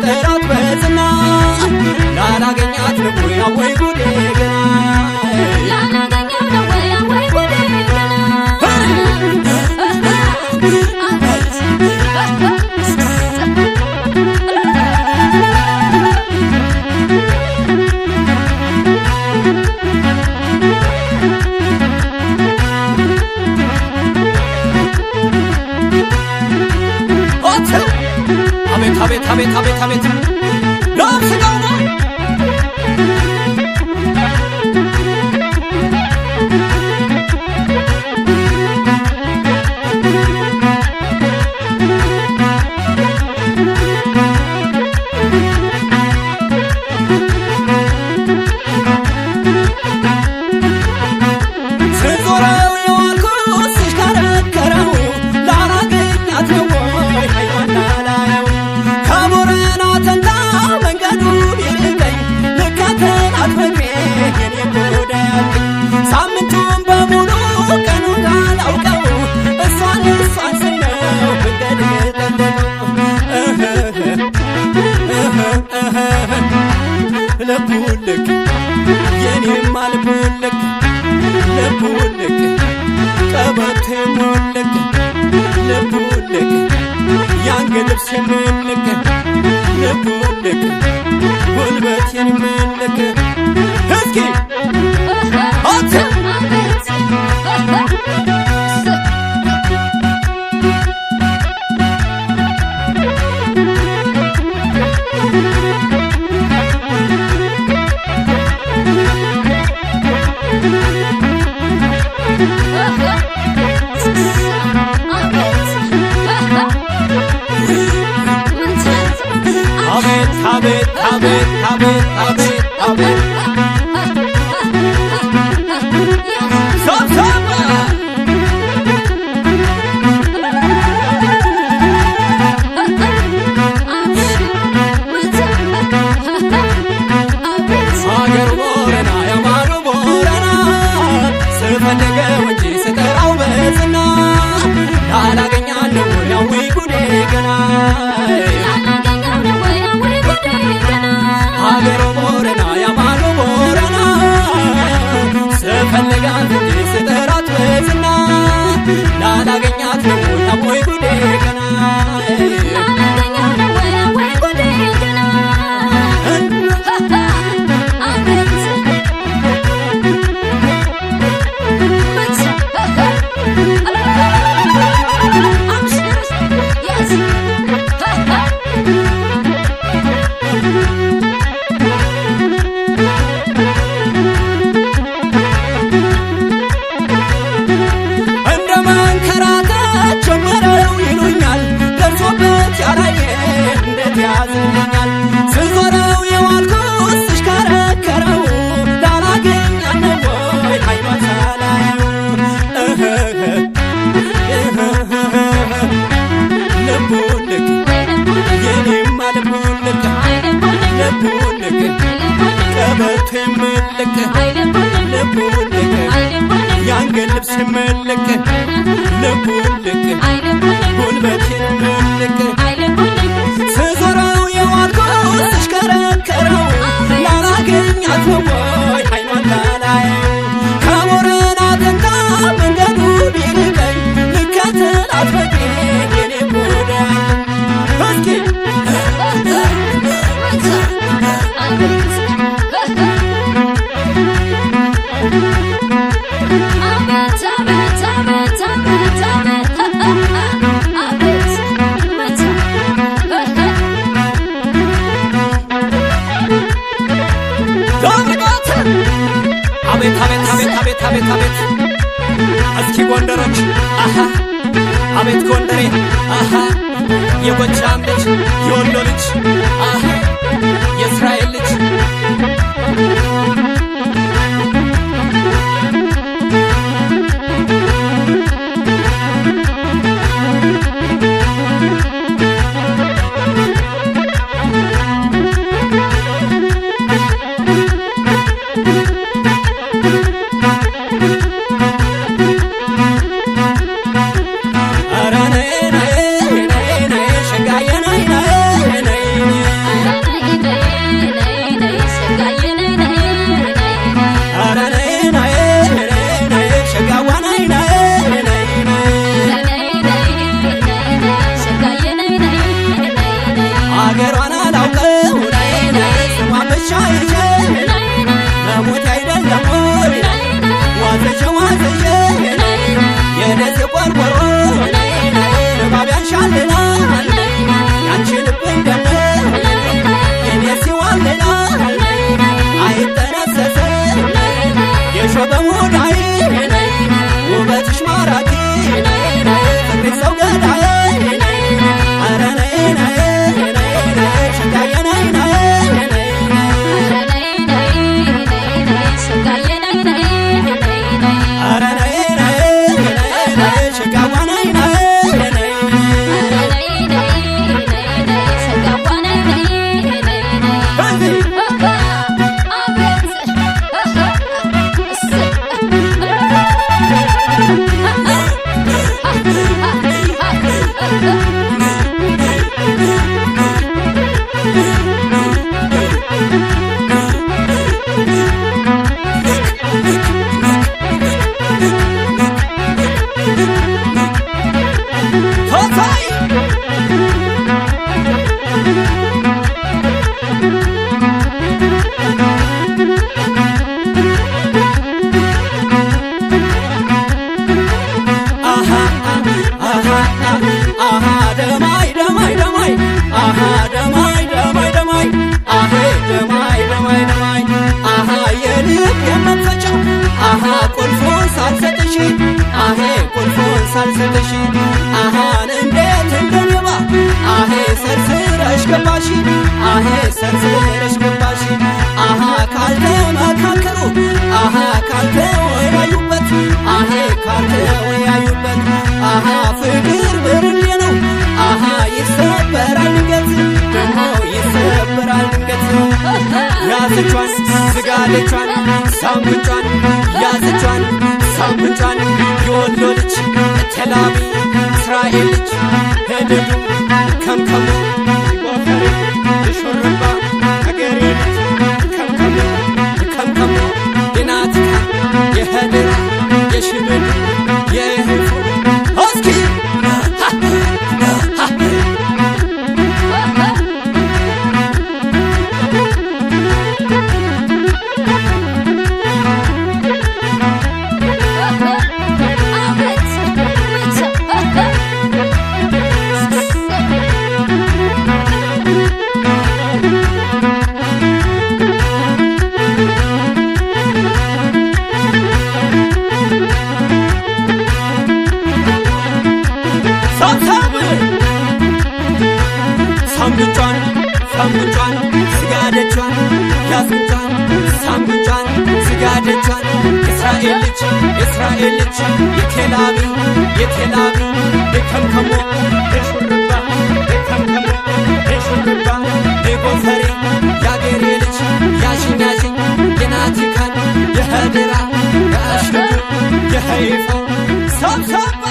ስጠራት በዝና ላላገኛት ነው ያወይ ጉዴ ገና ላላገኛት ነው ያወይ ጉዴ ገና አቤት አቤት አቤት አቤት ለምስጋው ነው ስዞረው የዋልኩት ስሽከረከረው ላላገኛት ነው ወይ ሃይዋና ላየው ከቦረና ተንታ መንገዱ ቢርቀኝ ልከተላት በግሬ የኔ ጉዳይ አለኝ ሳምንቱን በሙሉ ቀኑን ካላውቀው እሷን ስለው መንገድ ጠለለው ልቡልክ የኔማ ልቡልክ ልቡልክ ቀበቴ ሞልክ ልቡልክ ያንገት ልብስ መልክ ልቡልክ ጉልበቴን መልክ እስኪ አት አቤት አቤት አቤት አቤት አቤት ሰብሰብ አገር ቦረና ያማሩ ቦረና ስፈልገው እንጂ ስጠራው በዝና ላላገኛት ነው ያወይ ጉዴ ገና አገር ቦረና ያማሩ ቦረና ስፈልጋት እንጂ ስጠራት በዝና ላላገኛት ነው ያወይ ጉዴ ገና ያዝልኛል ስዞረው የዋልኩት ስሽከረከረው ላላገኛት ነው ወይ ሃይማኖት ሳላየው ልቡልክ የኔማ ልቡልክ ልቡልክ ቀበቴ መልክ ልቡልክ ያንገት ልብስ መልክ ልቡልክ ጉልበቴን መልክ ስዞረው የዋልኩት ስሽከረከረው ላላገኛት ነው ወይ ሃይማኖት ላላየው ከቦረና ተንታ መንገዱ ቢርቀኝ ልከተላት በግሬ የኔ ጉዳይ እስኪ አቤት አቤት አቤት አቤት አቤት አቤት እስኪ ጎንደሮች አሃ አቤት ጎንደሬ አሃ የጎጃም ልጅ የወሎ ልጅ አሃ የእስራኤል ልጅ ሳልነግርሽ አሄ ቁልፉን ሳልሰጥሽ አሃን እንዴት እንደሌባ አሄ ሰርስረሽ ገባሽ አሄ ሰርስረሽ ገባሽ አሃ ካልተመካከሩ አሃ ካልተወያዩበት አሄ ካልተወያዩበት አሃ ፍቅር ብርሌ ነው አሃ ይሰበራል ድንገት ደሞ ይሰበራል ድንገት ያዘቿን ዝጋለቿን ሳምንጯን ያዘቿን ሳምንጯን የወሎ ልጅ ተላቢ እስራኤል ልጅ ሄደዱ ከምከሙ ወፈሬ የሾርባ ሀገሬ ልጅ ከምከሙ ከምከሙ የናትካ የሄደራ የሽብን የህልፉ እስኪ ሳምንጯን ሳምንጯን ስጋደቿን ያዝንጯን ሳምንጯን ስጋደቿን የእስራኤል ልጅ የእስራኤል ልጅ የቴላቢ የቴላቢ የከምከሞ የሹርባ የከምከሞ የሹርባ የጎፈሬ ያገሬ ልጅ ያሽኛሽኝ የናቲካን የሄደራ የአሽዱ የሀይፋ ሰብሰባ